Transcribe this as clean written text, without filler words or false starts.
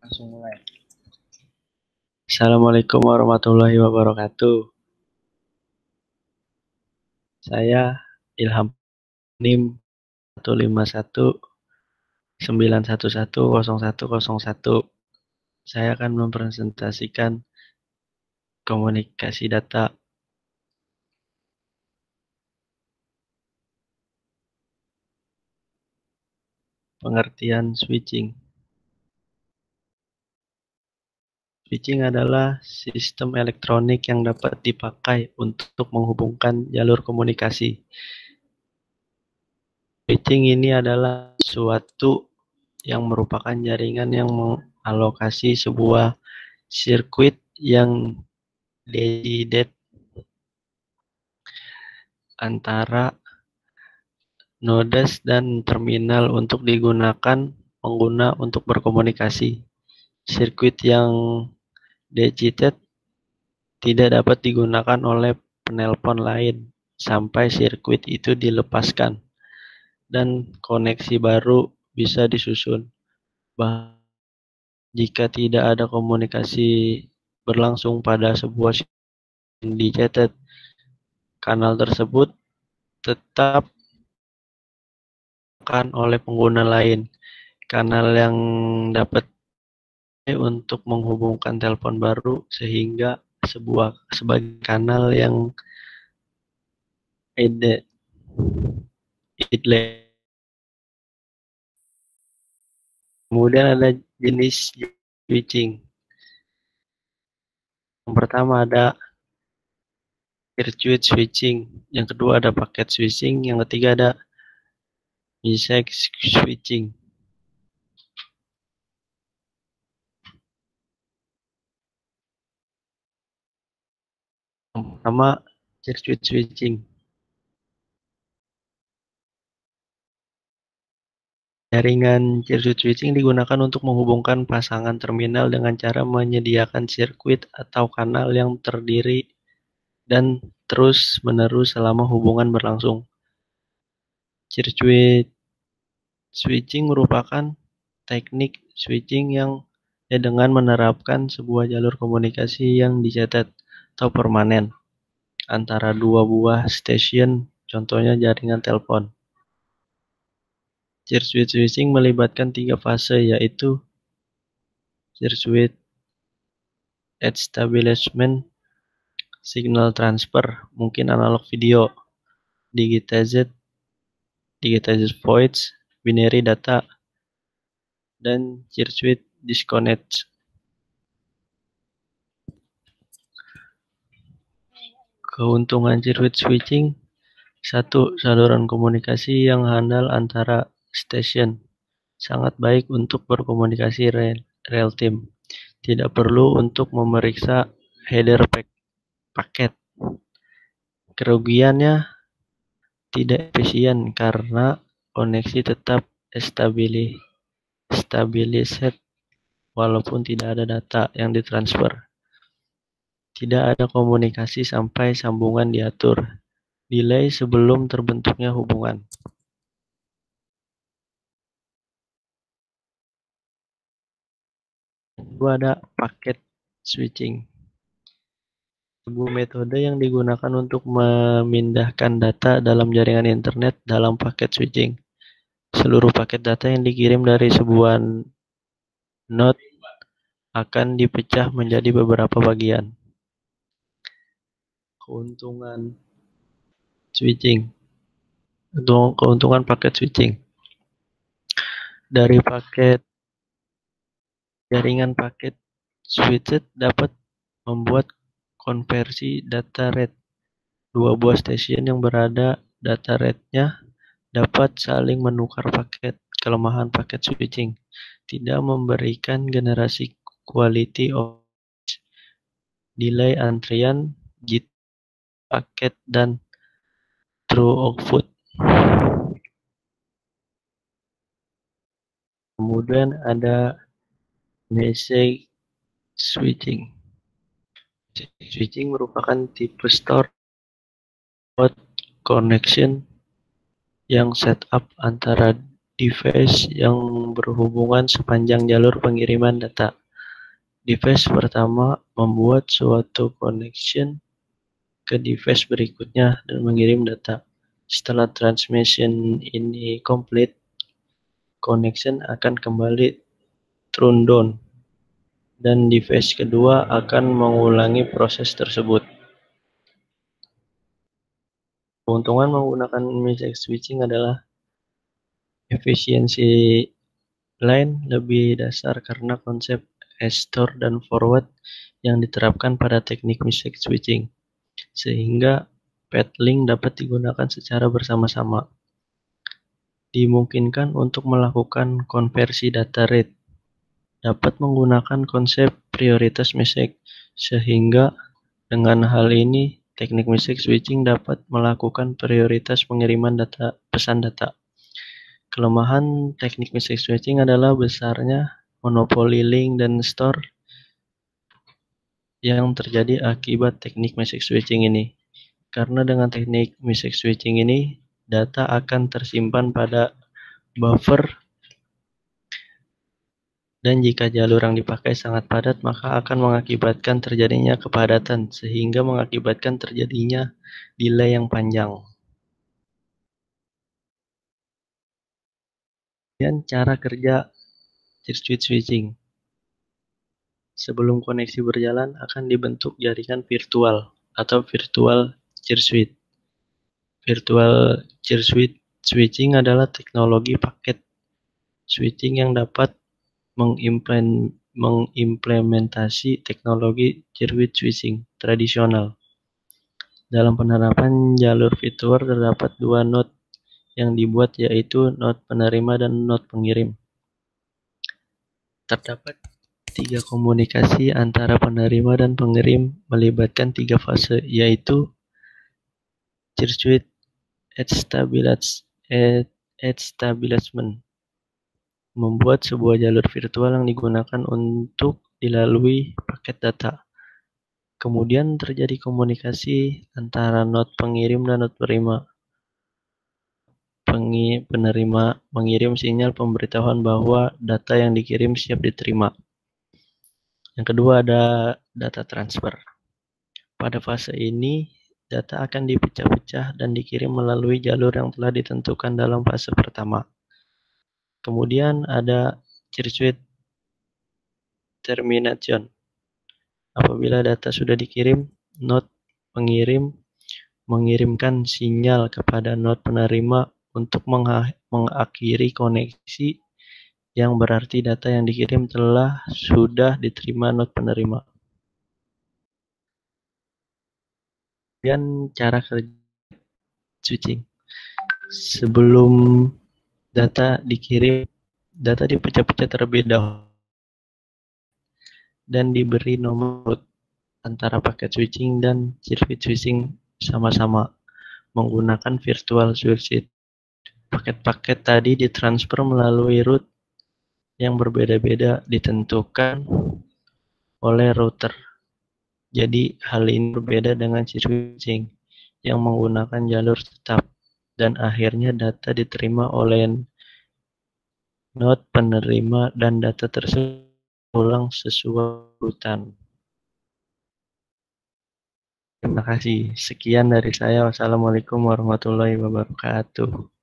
Langsung mulai. Assalamualaikum warahmatullahi wabarakatuh. Saya Ilham NIM 151910101. Saya akan mempresentasikan komunikasi data. Pengertian switching. Switching adalah sistem elektronik yang dapat dipakai untuk menghubungkan jalur komunikasi. Switching ini adalah suatu yang merupakan jaringan yang mengalokasi sebuah sirkuit yang dedicated antara nodes dan terminal untuk digunakan pengguna untuk berkomunikasi. Sirkuit yang dedicated tidak dapat digunakan oleh penelpon lain sampai sirkuit itu dilepaskan dan koneksi baru bisa disusun. Jika tidak ada komunikasi berlangsung pada sebuah dedicated, kanal tersebut tetap akan oleh pengguna lain. Kanal yang dapat untuk menghubungkan telepon baru sehingga sebagai kanal yang idle. Kemudian ada jenis switching. Yang pertama ada circuit switching, yang kedua ada packet switching, yang ketiga ada message switching. Yang pertama circuit switching. Jaringan circuit switching digunakan untuk menghubungkan pasangan terminal dengan cara menyediakan sirkuit atau kanal yang terdiri dan terus-menerus selama hubungan berlangsung. Circuit switching merupakan teknik switching yang dengan menerapkan sebuah jalur komunikasi yang dicatat atau permanen antara dua buah stasiun, contohnya jaringan telepon. Circuit switching melibatkan 3 fase, yaitu circuit establishment, signal transfer, mungkin analog video, digitized voice, binary data, dan circuit disconnect. Keuntungan circuit switching: 1. Saluran komunikasi yang handal antara stasiun, sangat baik untuk berkomunikasi real time. Tidak perlu untuk memeriksa header paket. Kerugiannya tidak efisien karena koneksi tetap stabilised walaupun tidak ada data yang ditransfer. Tidak ada komunikasi sampai sambungan diatur. Delay sebelum terbentuknya hubungan. Kedua ada packet switching. Sebuah metode yang digunakan untuk memindahkan data dalam jaringan internet dalam paket switching. Seluruh paket data yang dikirim dari sebuah node akan dipecah menjadi beberapa bagian. Keuntungan switching. Keuntungan paket switching. Dari jaringan paket switched dapat membuat konversi data rate. Dua buah stasiun yang berada data rate-nya dapat saling menukar paket. Kelemahan paket switching: tidak memberikan generasi quality of delay antrian, jitter paket, dan true output. Kemudian ada message switching. Switching merupakan tipe store connection yang setup antara device yang berhubungan sepanjang jalur pengiriman data. Device pertama membuat suatu connection ke device berikutnya dan mengirim data. Setelah transmission ini complete, connection akan kembali turn down dan device kedua akan mengulangi proses tersebut. Keuntungan menggunakan message switching adalah efisiensi lain lebih dasar karena konsep store dan forward yang diterapkan pada teknik message switching, sehingga path link dapat digunakan secara bersama-sama. Dimungkinkan untuk melakukan konversi data rate, dapat menggunakan konsep prioritas message, sehingga dengan hal ini teknik message switching dapat melakukan prioritas pengiriman pesan data. Kelemahan teknik message switching adalah besarnya monopoli link dan store yang terjadi akibat teknik message switching ini. Karena dengan teknik message switching ini, data akan tersimpan pada buffer, dan jika jalur yang dipakai sangat padat, maka akan mengakibatkan terjadinya kepadatan, sehingga mengakibatkan terjadinya delay yang panjang. Dan cara kerja circuit switching. Sebelum koneksi berjalan, akan dibentuk jaringan virtual atau virtual circuit. Virtual circuit switching adalah teknologi paket switching yang dapat mengimplementasi teknologi circuit switching tradisional. Dalam penerapan jalur virtual terdapat dua node yang dibuat, yaitu node penerima dan node pengirim. Terdapat tiga komunikasi antara penerima dan pengirim melibatkan tiga fase, yaitu circuit establishment, membuat sebuah jalur virtual yang digunakan untuk dilalui paket data. Kemudian terjadi komunikasi antara node pengirim dan node penerima. Penerima mengirim sinyal pemberitahuan bahwa data yang dikirim siap diterima. Yang kedua ada data transfer. Pada fase ini, data akan dipecah-pecah dan dikirim melalui jalur yang telah ditentukan dalam fase pertama. Kemudian ada circuit termination. Apabila data sudah dikirim, node pengirim mengirimkan sinyal kepada node penerima untuk mengakhiri koneksi, yang berarti data yang dikirim sudah diterima node penerima. Dan cara kerja switching. Sebelum data dikirim, data dipecah-pecah terlebih dahulu dan diberi nomor antara paket switching dan circuit switching sama-sama menggunakan virtual switch. Paket-paket tadi ditransfer melalui route yang berbeda-beda ditentukan oleh router. Jadi hal ini berbeda dengan circuit switching yang menggunakan jalur tetap, dan akhirnya data diterima oleh node penerima dan data tersebut ulang sesuai urutan. Terima kasih. Sekian dari saya. Wassalamualaikum warahmatullahi wabarakatuh.